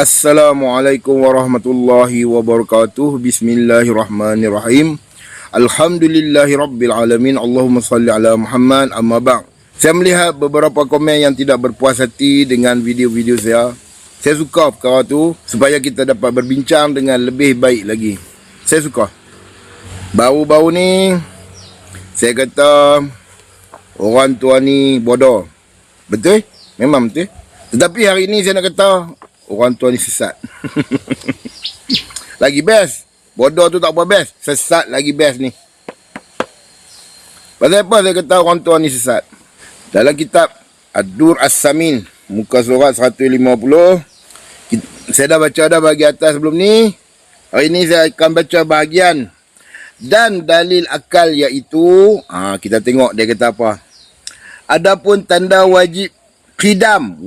Assalamualaikum warahmatullahi wabarakatuh. Bismillahirrahmanirrahim. Alhamdulillahi rabbil alamin. Allahumma salli ala Muhammad. Amma ba'd. Saya melihat beberapa komen yang tidak berpuas hati dengan video-video saya. Saya suka perkara tu supaya kita dapat berbincang dengan lebih baik lagi. Saya suka. Baru-baru ni saya kata orang tua ni bodoh. Betul? Memang betul. Tetapi hari ni saya nak kata orang tua ni sesat. Lagi best. Bodoh tu tak apa best. Sesat lagi best ni. Pasal apa saya kata orang tua ni sesat? Dalam kitab Ad-Dur As-Samin, muka surat 150, saya dah baca dah bahagian atas sebelum ni. Hari ni saya akan baca bahagian dan dalil akal, iaitu kita tengok dia kata apa. Adapun tanda wajib qidam.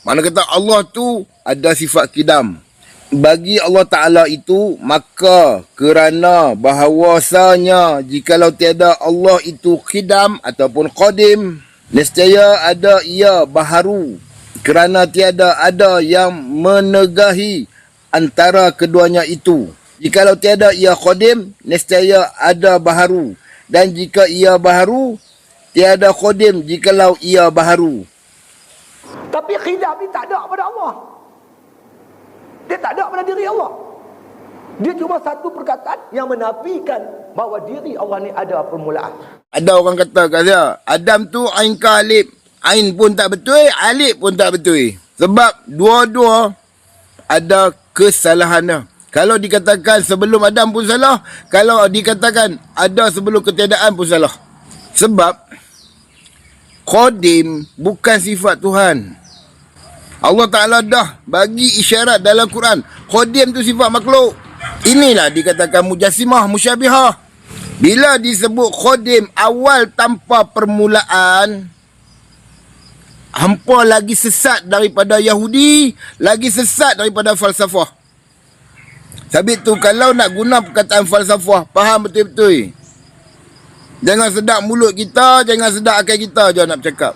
Mana kata Allah tu ada sifat qidam. Bagi Allah Ta'ala itu, maka kerana bahawasanya jikalau tiada Allah itu qidam ataupun qadim, nescaya ada ia baharu. Kerana tiada ada yang menegahi antara keduanya itu. Jikalau tiada ia qadim, nescaya ada baharu. Dan jika ia baharu, tiada qadim jikalau ia baharu. Tapi khidam ni tak ada pada Allah. Dia tak ada pada diri Allah. Dia cuma satu perkataan yang menafikan bahawa diri Allah ni ada permulaan. Ada orang kata kat saya, Adam tu ain ka alif. Ain pun tak betul, alif pun tak betul. Sebab dua-dua ada kesalahannya. Kalau dikatakan sebelum Adam pun salah, kalau dikatakan ada sebelum ketiadaan pun salah. Sebab qadim bukan sifat Tuhan. Allah Ta'ala dah bagi isyarat dalam Quran. Qadim tu sifat makhluk. Inilah dikatakan mujassimah, musyabihah. Bila disebut qadim awal tanpa permulaan, hampa lagi sesat daripada Yahudi, lagi sesat daripada falsafah. Sebab tu kalau nak guna perkataan falsafah, faham betul-betul. Jangan sedap mulut kita, jangan sedap akal kita je nak bercakap.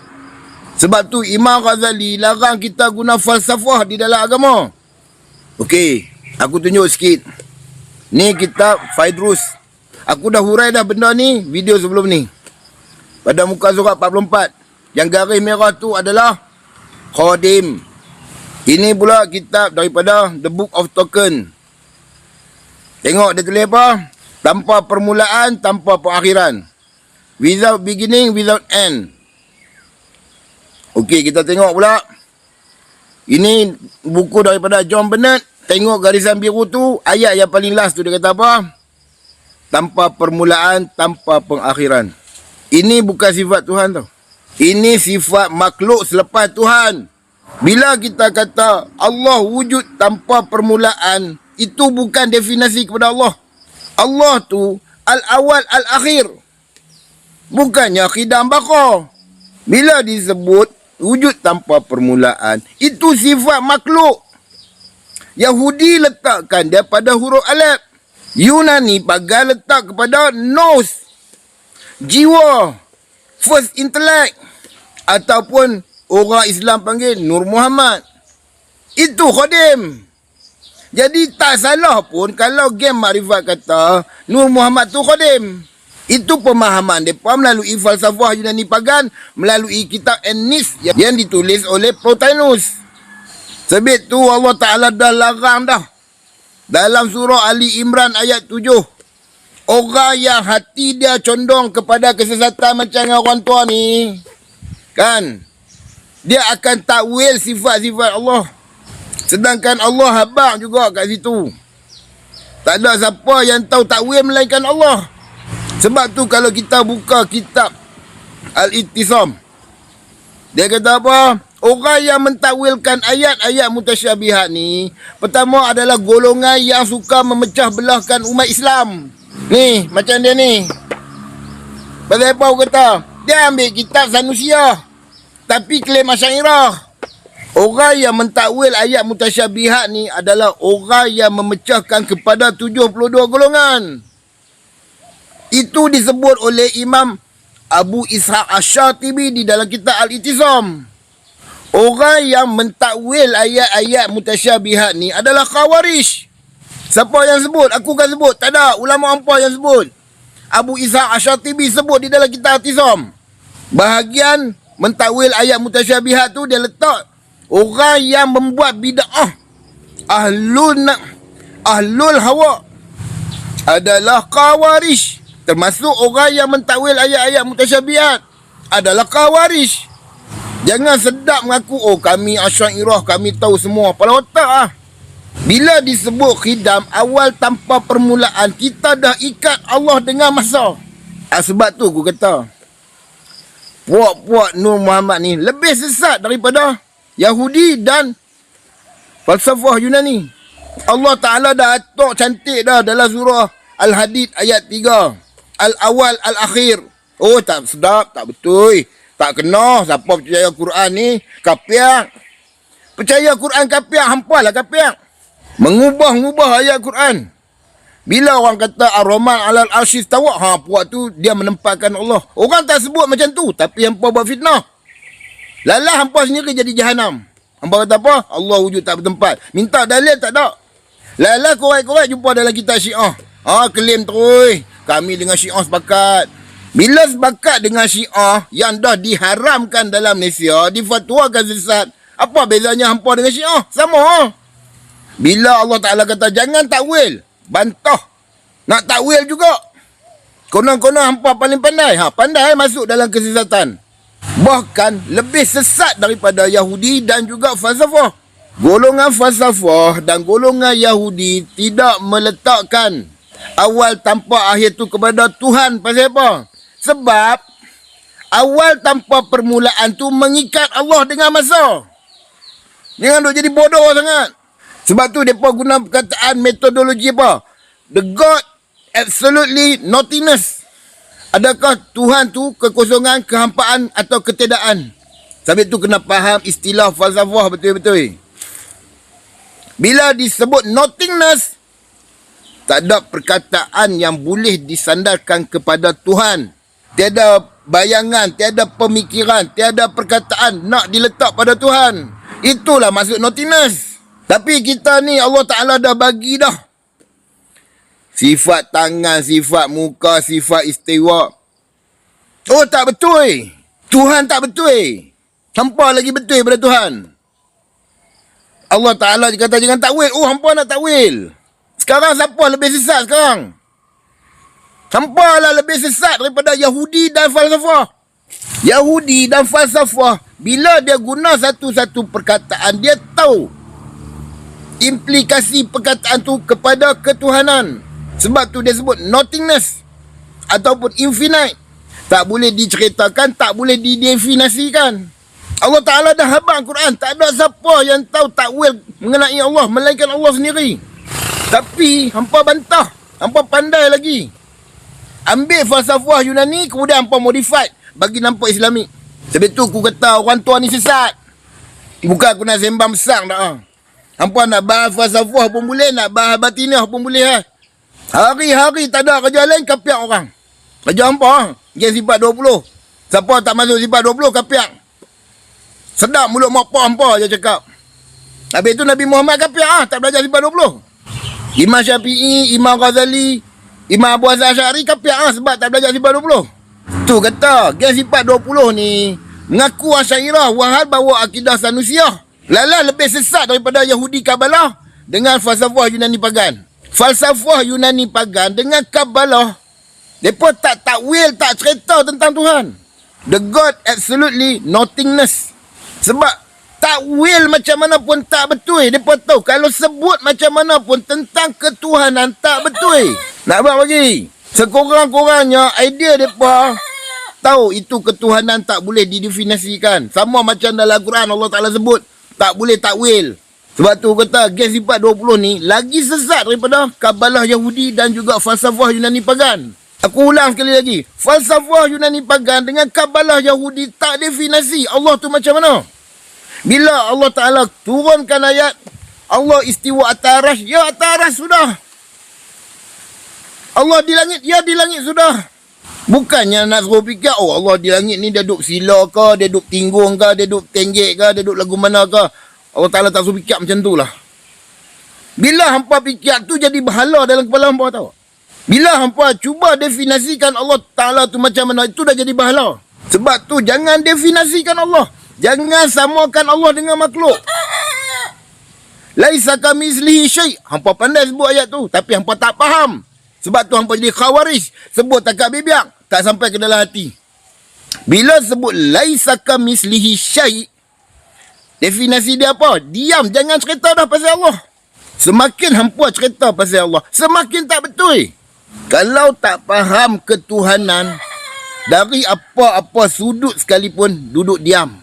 Sebab tu Imam Ghazali larang kita guna falsafah di dalam agama. Okey, aku tunjuk sikit. Ni kitab Faidrus. Aku dah hurai dah benda ni video sebelum ni. Pada muka surat 44. Yang garis merah tu adalah qadim. Ini pula kitab daripada The Book of Token. Tengok dia tulis apa? Tanpa permulaan, tanpa perakhiran. Without beginning, without end. Okey, kita tengok pula. Ini buku daripada John Bennett. Tengok garisan biru tu. Ayat yang paling last tu dia kata apa? Tanpa permulaan, tanpa pengakhiran. Ini bukan sifat Tuhan tau. Ini sifat makhluk selepas Tuhan. Bila kita kata Allah wujud tanpa permulaan, itu bukan definisi kepada Allah. Allah tu al-awal al-akhir. Bukannya khidam baqa. Bila disebut wujud tanpa permulaan, itu sifat makhluk. Yahudi letakkan dia pada huruf alif. Yunani pagar letak kepada nous, jiwa, first intellect. Ataupun orang Islam panggil Nur Muhammad. Itu qadim. Jadi tak salah pun kalau geng makrifat kata Nur Muhammad tu qadim. Itu pemahaman mereka melalui falsafah Yunani pagan, melalui kitab Ennis yang ditulis oleh Plotinus. Sebab tu Allah Ta'ala dah larang dah. Dalam surah Ali Imran ayat 7. Orang yang hati dia condong kepada kesesatan macam orang tua ni, kan, dia akan takwil sifat-sifat Allah. Sedangkan Allah habaq juga kat situ. Tak ada siapa yang tahu takwil melainkan Allah. Sebab tu kalau kita buka kitab Al-Ittisam, dia kata apa? Orang yang mentakwilkan ayat-ayat mutasyabihat ni, pertama adalah golongan yang suka memecah belahkan umat Islam. Ni, macam dia ni. Pasal apa aku kata? Dia ambil kitab Sanusiyah, tapi klaim Asy'ariyah. Orang yang mentakwil ayat mutasyabihat ni adalah orang yang memecahkan kepada 72 golongan. Itu disebut oleh Imam Abu Ishaq Asy-Syatibi di dalam kitab Al-Ittisam. Orang yang mentakwil ayat-ayat mutasyabihat ni adalah Khawarij. Siapa yang sebut? Aku kan sebut. Tak ada. Ulama hampa yang sebut. Abu Ishaq Asyatibi sebut di dalam kitab I'tisam. Bahagian mentakwil ayat mutasyabihat tu dia letak orang yang membuat bid'ah ahlul hawa adalah Khawarij. Termasuk orang yang mentakwil ayat-ayat mutasyabihat adalah Khawarij. Jangan sedap mengaku, oh kami Asy'ariyah, kami tahu semua. Kepala otak ah. Bila disebut khidam, awal tanpa permulaan, kita dah ikat Allah dengan masa. Sebab tu aku kata, puak-puak Nur Muhammad ni lebih sesat daripada Yahudi dan falsafah Yunani. Allah Ta'ala dah atuk cantik dah dalam surah Al-Hadid ayat 3. Al-awal al-akhir. Oh tak sedap, tak betul. Tak kena. Siapa percaya Quran ni? Kapiak. Percaya Quran kapiak, hampalah kapiak. Mengubah-ubah ayat Quran. Bila orang kata Ar-Rahman 'alal arsy istawa, puak tu dia menempatkan Allah. Orang tak sebut macam tu, tapi hampa buat fitnah. Lalah hampa sendiri jadi jahanam. Hampa kata apa? Allah wujud tak bertempat. Minta dalil tak ada. Lalah korek-korek jumpa dalam kitab Syiah. Klaim terus. Kami dengan Syiah sepakat. Bila sepakat dengan Syiah yang dah diharamkan dalam Malaysia, difatwakan sesat, apa bezanya hampa dengan Syiah? Sama. Bila Allah Ta'ala kata jangan takwil, bantah. Nak takwil juga. Konon-konon hampa paling pandai. Pandai masuk dalam kesesatan. Bahkan lebih sesat daripada Yahudi dan juga falsafah. Golongan falsafah dan golongan Yahudi tidak meletakkan awal tanpa akhir tu kepada Tuhan. Pasal apa? Sebab awal tanpa permulaan tu mengikat Allah dengan masa. Jangan duk jadi bodoh sangat. Sebab tu mereka guna perkataan metodologi apa? The God absolutely nothingness. Adakah Tuhan tu kekosongan, kehampaan atau ketidakkan? Sebab tu kena faham istilah falsafah betul-betul. Bila disebut nothingness, tak ada perkataan yang boleh disandarkan kepada Tuhan. Tiada bayangan, tiada pemikiran, tiada perkataan nak diletak pada Tuhan. Itulah maksud nothingness. Tapi kita ni Allah Ta'ala dah bagi dah. Sifat tangan, sifat muka, sifat istiwa. Oh tak betul. Tuhan tak betul. Hampa lagi betul pada Tuhan. Allah Ta'ala kata jangan takwil. Oh hampa nak takwil. Sekarang siapa lebih sesat sekarang? Hampa lah lebih sesat daripada Yahudi dan falsafah. Yahudi dan falsafah, bila dia guna satu-satu perkataan, dia tahu implikasi perkataan tu kepada ketuhanan. Sebab tu dia sebut nothingness ataupun infinite. Tak boleh diceritakan, tak boleh didefinisikan. Allah Ta'ala dah habang Quran. Tak ada siapa yang tahu takwil mengenai Allah melainkan Allah sendiri. Tapi hampa bantah, hampa pandai lagi. Ambil falsafah Yunani, kemudian hampa modified bagi nampak Islamik. Sebab tu aku kata orang tua ni sesat. Bukan aku nak sembang besar tak. Hampa nak bahas falsafah pun boleh, nak bahas batiniah pun boleh. Hari-hari tak ada kerja lain, kapiak orang. Kerja hampa, geng sifat 20. Siapa tak masuk sifat 20, kapiak. Sedap mulut mokpah hampa je cakap. Habis tu Nabi Muhammad kapiak tak belajar sifat 20. Imam Syafi'i, Imam Ghazali, Imam Abu Hasan Asy'ari kapiak sebab tak belajar sifat 20. Tu kata, geng sifat 20 ni mengaku Asy'ariyah wahal bawa akidah Sanusiyah. Lala lebih sesat daripada Yahudi Kabalah dengan falsafah Yunani pagan. Falsafah Yunani pagan dengan Kabalah, mereka tak takwil, tak cerita tentang Tuhan. The God absolutely nothingness. Sebab takwil macam mana pun tak betul. Mereka tahu kalau sebut macam mana pun tentang ketuhanan tak betul. Nak buat bagi? Sekurang-kurangnya idea mereka tahu itu ketuhanan tak boleh didefinisikan. Sama macam dalam Quran Allah Ta'ala sebut tak boleh takwil. Sebab tu kata geng sifat 20 ni lagi sesat daripada Kabalah Yahudi dan juga falsafah Yunani pagan. Aku ulang sekali lagi. Falsafah Yunani pagan dengan Kabalah Yahudi tak definisi Allah tu macam mana. Bila Allah Ta'ala turunkan ayat Allah istiwa atas arasy, ya atas arasy sudah. Allah di langit, ya di langit sudah. Bukannya nak suruh fikir, oh Allah di langit ni dia duduk sila ke, dia duduk tinggung ke, dia duduk tenggek ke, dia duduk lagu mana ke. Allah Ta'ala tak suruh fikir macam tu lah. Bila hampa fikir tu jadi berhala dalam kepala hampa tahu. Bila hampa cuba definisikan Allah Ta'ala tu macam mana, itu dah jadi berhala. Sebab tu jangan definisikan Allah. Jangan samakan Allah dengan makhluk. Laisa kamitslihi syai'. Hampa pandai sebut ayat tu, tapi hampa tak faham. Sebab tu hampa jadi khawarij. Sebut takat bibiak, tak sampai ke dalam hati. Bila sebut laisa kamitslihi syai', definisi dia apa? Diam, jangan cerita dah pasal Allah. Semakin hampa cerita pasal Allah, semakin tak betul. Kalau tak faham ketuhanan, dari apa-apa sudut sekalipun, duduk diam.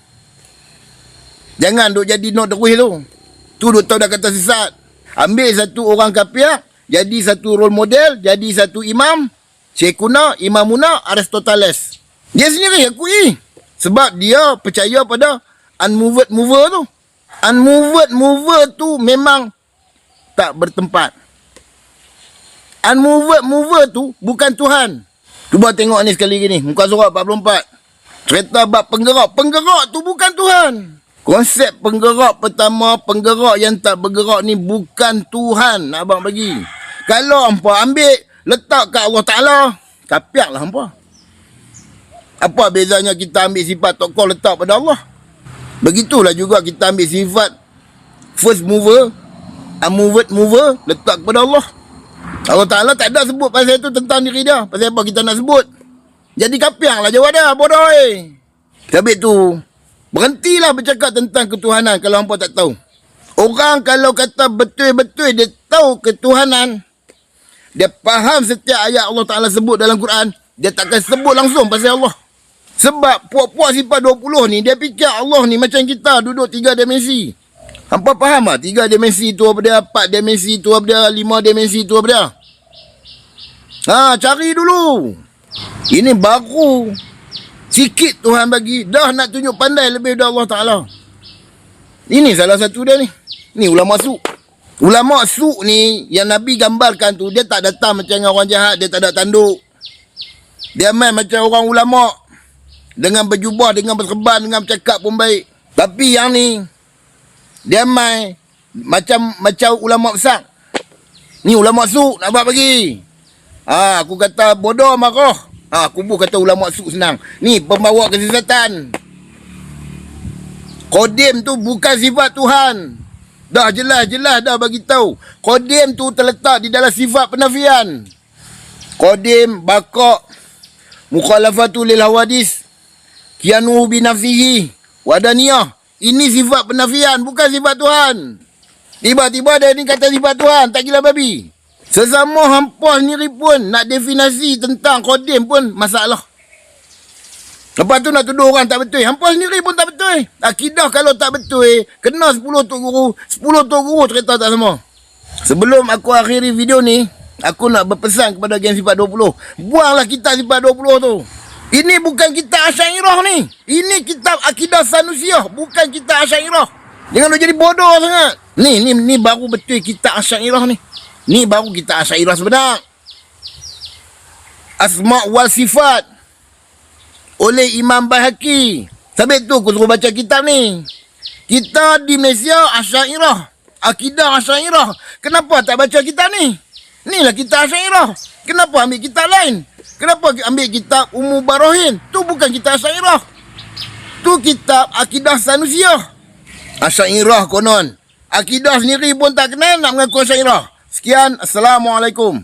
Jangan duk jadi not derwih tu. Tu duk tahu dah kata sesat. Ambil satu orang kafir, jadi satu role model, jadi satu imam, Syekhuna, Imamuna, Aristoteles. Dia sendiri akui. Sebab dia percaya pada unmoved mover tu. Unmoved mover tu memang tak bertempat. Unmoved mover tu bukan Tuhan. Cuba tengok ni sekali lagi ni. Muka surat 44. Cerita bab penggerak. Penggerak tu bukan Tuhan. Konsep penggerak pertama, penggerak yang tak bergerak ni bukan Tuhan. Abang bagi. Kalau hampa ambil, letak kat Allah Ta'ala, kapiaklah hampa. Apa bezanya kita ambil sifat tokoh letak pada Allah? Begitulah juga kita ambil sifat first mover, unmoved mover, letak kepada Allah. Allah Ta'ala tak ada sebut pasal itu tentang diri dia. Pasal apa kita nak sebut? Jadi kapiaklah jawab dia, bodoh eh. Sebab tu, berhentilah bercakap tentang ketuhanan kalau hampa tak tahu. Orang kalau kata betul-betul dia tahu ketuhanan, dia faham setiap ayat Allah Ta'ala sebut dalam Quran, dia takkan sebut langsung pasal Allah. Sebab puak-puak sifat 20 ni, dia fikir Allah ni macam kita, duduk 3 dimensi. Hampa faham tak? 3 dimensi tu apa dia, 4 dimensi tu apa dia, 5 dimensi tu apa dia. Cari dulu. Ini baru sikit Tuhan bagi, dah nak tunjuk pandai lebih dari Allah Ta'ala. Ini salah satu dia ni. Ni ulama su'. Ulama su' ni yang Nabi gambarkan tu, dia tak datang macam orang jahat, dia tak ada tanduk. Dia main macam orang ulama. Dengan berjubah, dengan berserban, dengan bercakap pun baik. Tapi yang ni, dia main macam ulama besar. Ni ulama su' nak buat bagi. Aku kata bodoh marah. Aku pun kata ulama su' senang. Ni pembawa kesesatan. Qadim tu bukan sifat Tuhan. Dah jelas-jelas dah bagi tahu. Qadim tu terletak di dalam sifat penafian. Qadim, baqa', mukhalafatu lil hawadis, kianu binafsihi, wadaniyah. Ini sifat penafian, bukan sifat Tuhan. Tiba-tiba dia ni kata sifat Tuhan, tak gila babi. Sesama hampa sendiri pun nak definisi tentang Qadim pun masalah. Lepas tu nak tuduh orang tak betul. Hampa sendiri pun tak betul. Akidah kalau tak betul, kena 10 tok guru. 10 tok guru cerita tak sama. Sebelum aku akhiri video ni, aku nak berpesan kepada geng sifat 20. Buanglah kitab sifat 20 tu. Ini bukan kitab Asy'ariyah ni. Ini kitab akidah Sanusiyah, bukan kitab Asy'ariyah. Jangan lu jadi bodoh sangat. Ni baru betul kitab Asy'ariyah ni. Ni baru kitab Asy'ariyah sebenar. Asma' wal Sifat oleh Imam Baihaqi. Sebab tu aku suruh baca kitab ni. Kita di Malaysia Asy'ariyah, akidah Asy'ariyah. Kenapa tak baca kitab ni? Inilah kitab Asy'ariyah. Kenapa ambil kitab lain? Kenapa ambil kitab Ummu Barohin? Tu bukan kitab Asy'ariyah. Tu kitab akidah Sanusiyah. Asy'ariyah konon. Akidah sendiri pun tak kenal nak mengaku Asy'ariyah. Sekian, Assalamualaikum.